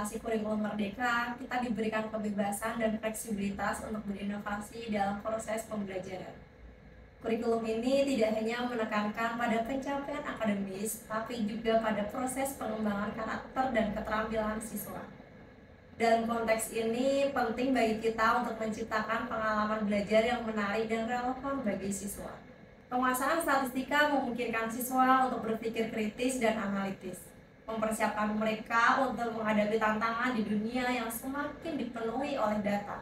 Inovasi kurikulum merdeka, kita diberikan kebebasan dan fleksibilitas untuk berinovasi dalam proses pembelajaran. Kurikulum ini tidak hanya menekankan pada pencapaian akademis, tapi juga pada proses pengembangan karakter dan keterampilan siswa. Dalam konteks ini, penting bagi kita untuk menciptakan pengalaman belajar yang menarik dan relevan bagi siswa. Penguasaan statistika memungkinkan siswa untuk berpikir kritis dan analitis, mempersiapkan mereka untuk menghadapi tantangan di dunia yang semakin dipenuhi oleh data.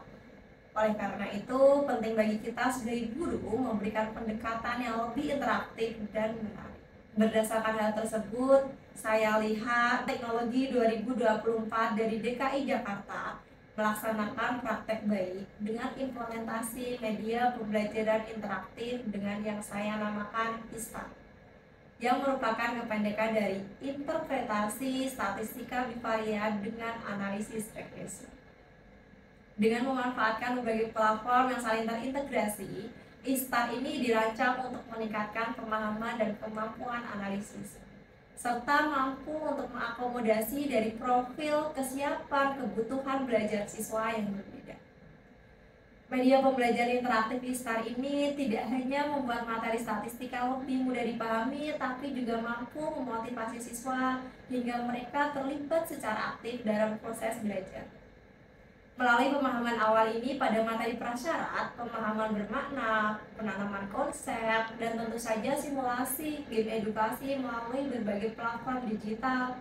Oleh karena itu, penting bagi kita sebagai guru memberikan pendekatan yang lebih interaktif dan menarik. Berdasarkan hal tersebut, saya lihat Teknologi 2024 dari DKI Jakarta melaksanakan praktek baik dengan implementasi media pembelajaran interaktif dengan yang saya namakan ISTA, yang merupakan kependekan dari interpretasi statistika bivariat dengan analisis regresi. Dengan memanfaatkan berbagai platform yang saling terintegrasi, ISTA ini dirancang untuk meningkatkan pemahaman dan kemampuan analisis, serta mampu untuk mengakomodasi dari profil kesiapan kebutuhan belajar siswa yang berbeda. Media pembelajaran interaktif ISTA ini tidak hanya membuat materi statistika lebih mudah dipahami, tapi juga mampu memotivasi siswa hingga mereka terlibat secara aktif dalam proses belajar. Melalui pemahaman awal ini pada materi prasyarat, pemahaman bermakna, penanaman konsep, dan tentu saja simulasi game edukasi melalui berbagai platform digital,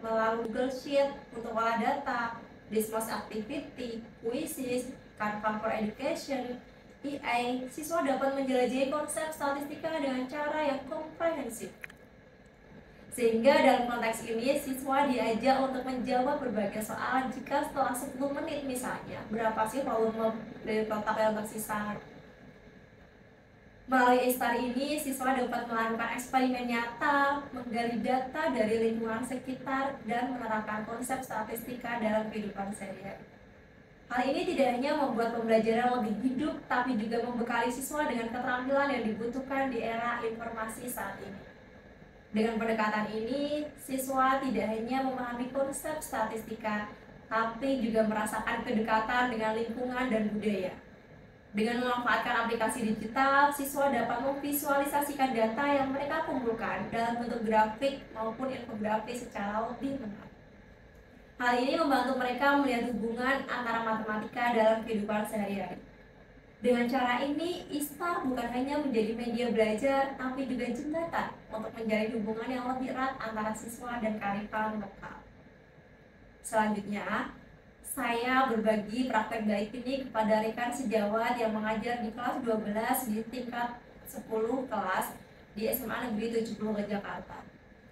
melalui Google Sheet untuk olah data, Dismos Activity, Quizzes, Canva for Education, EA, siswa dapat menjelajahi konsep statistika dengan cara yang komprehensif. Sehingga dalam konteks ini, siswa diajak untuk menjawab berbagai soal jika setelah 10 menit misalnya, berapa sih volume dari kotak yang tersisa. Melalui ISTA ini, siswa dapat melakukan eksperimen nyata, menggali data dari lingkungan sekitar, dan menerapkan konsep statistika dalam kehidupan sehari-hari. Hal ini tidak hanya membuat pembelajaran lebih hidup, tapi juga membekali siswa dengan keterampilan yang dibutuhkan di era informasi saat ini. Dengan pendekatan ini, siswa tidak hanya memahami konsep statistika, tapi juga merasakan kedekatan dengan lingkungan dan budaya. Dengan memanfaatkan aplikasi digital, siswa dapat memvisualisasikan data yang mereka kumpulkan dalam bentuk grafik maupun infografis secara lebih menarik. Hal ini membantu mereka melihat hubungan antara matematika dalam kehidupan sehari-hari. Dengan cara ini, ISTA bukan hanya menjadi media belajar, tapi juga jembatan untuk menjalin hubungan yang lebih erat antara siswa dan kearifan lokal. Selanjutnya, saya berbagi praktek baik ini kepada rekan sejawat yang mengajar di kelas 12 di tingkat 10 kelas di SMA Negeri 70 Jakarta.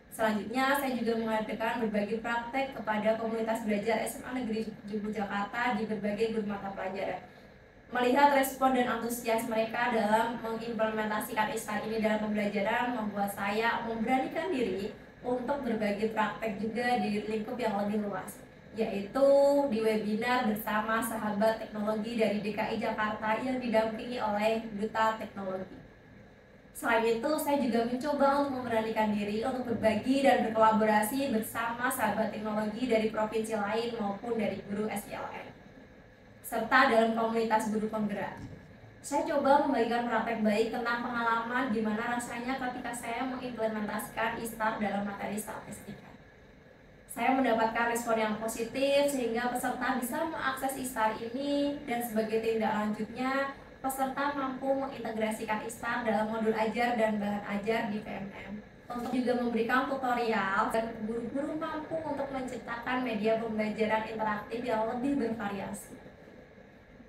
Selanjutnya, saya juga mengadakan berbagai praktek kepada komunitas belajar SMA Negeri 70 Jakarta di berbagai guru mata pelajaran. Melihat respon dan antusias mereka dalam mengimplementasikan ISTA ini dalam pembelajaran membuat saya memberanikan diri untuk berbagi praktek juga di lingkup yang lebih luas, yaitu di webinar bersama sahabat teknologi dari DKI Jakarta yang didampingi oleh Duta Teknologi. Selain itu, saya juga mencoba untuk memberanikan diri untuk berbagi dan berkolaborasi bersama sahabat teknologi dari provinsi lain maupun dari guru SILN, serta dalam komunitas guru penggerak. Saya coba membagikan praktek baik tentang pengalaman gimana rasanya ketika saya mengimplementasikan ISTA dalam materi statistika. Saya mendapatkan respon yang positif sehingga peserta bisa mengakses ISTA ini, dan sebagai tindak lanjutnya, peserta mampu mengintegrasikan ISTA dalam modul ajar dan bahan ajar di PMM. Untuk juga memberikan tutorial, dan guru-guru mampu untuk menciptakan media pembelajaran interaktif yang lebih bervariasi.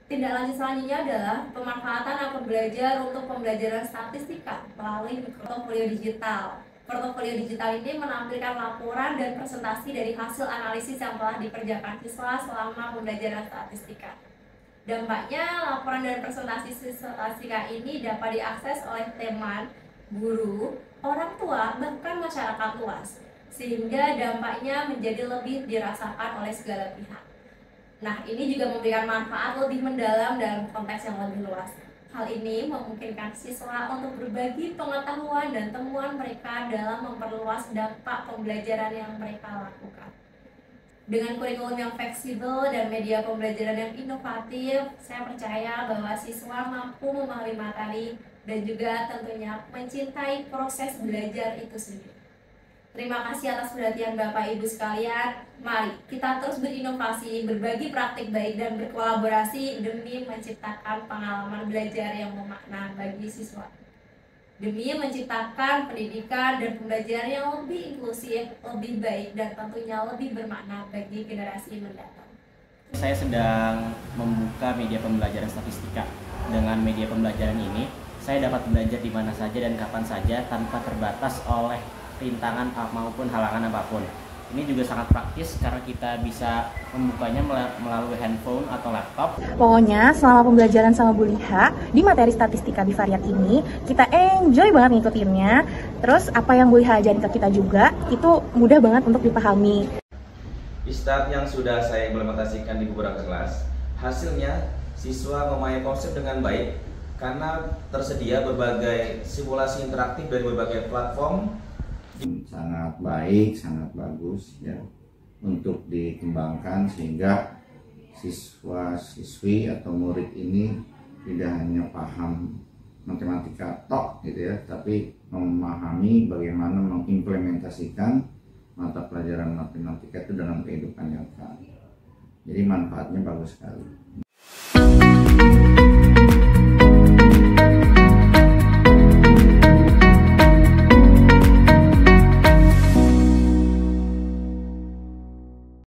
Tindak lanjut selanjutnya adalah pemanfaatan akun belajar untuk pembelajaran statistika melalui portofolio digital. Portofolio digital ini menampilkan laporan dan presentasi dari hasil analisis yang telah dikerjakan siswa selama pembelajaran statistika. Dampaknya, laporan dan presentasi statistika ini dapat diakses oleh teman, guru, orang tua, bahkan masyarakat luas, sehingga dampaknya menjadi lebih dirasakan oleh segala pihak. Nah, ini juga memberikan manfaat lebih mendalam dalam konteks yang lebih luas. Hal ini memungkinkan siswa untuk berbagi pengetahuan dan temuan mereka dalam memperluas dampak pembelajaran yang mereka lakukan. Dengan kurikulum yang fleksibel dan media pembelajaran yang inovatif, saya percaya bahwa siswa mampu memahami materi dan juga tentunya mencintai proses belajar itu sendiri. Terima kasih atas perhatian Bapak Ibu sekalian. Mari kita terus berinovasi, berbagi praktik baik dan berkolaborasi demi menciptakan pengalaman belajar yang bermakna bagi siswa. Demi menciptakan pendidikan dan pembelajaran yang lebih inklusif, lebih baik, dan tentunya lebih bermakna bagi generasi mendatang. Saya sedang membuka media pembelajaran statistika. Dengan media pembelajaran ini, saya dapat belajar di mana saja dan kapan saja tanpa terbatas oleh rintangan maupun halangan apapun. Ini juga sangat praktis karena kita bisa membukanya melalui handphone atau laptop. Pokoknya selama pembelajaran sama Bu Liha di materi statistika bivariat ini, kita enjoy banget ngikutinnya. Terus apa yang Bu Liha ajarin ke kita juga, itu mudah banget untuk dipahami. Istat yang sudah saya implementasikan di beberapa kelas, hasilnya siswa memahami konsep dengan baik karena tersedia berbagai simulasi interaktif dari berbagai platform. Sangat baik, sangat bagus ya untuk dikembangkan sehingga siswa-siswi atau murid ini tidak hanya paham matematika tok gitu ya, tapi memahami bagaimana mengimplementasikan mata pelajaran matematika itu dalam kehidupan nyata. Jadi manfaatnya bagus sekali.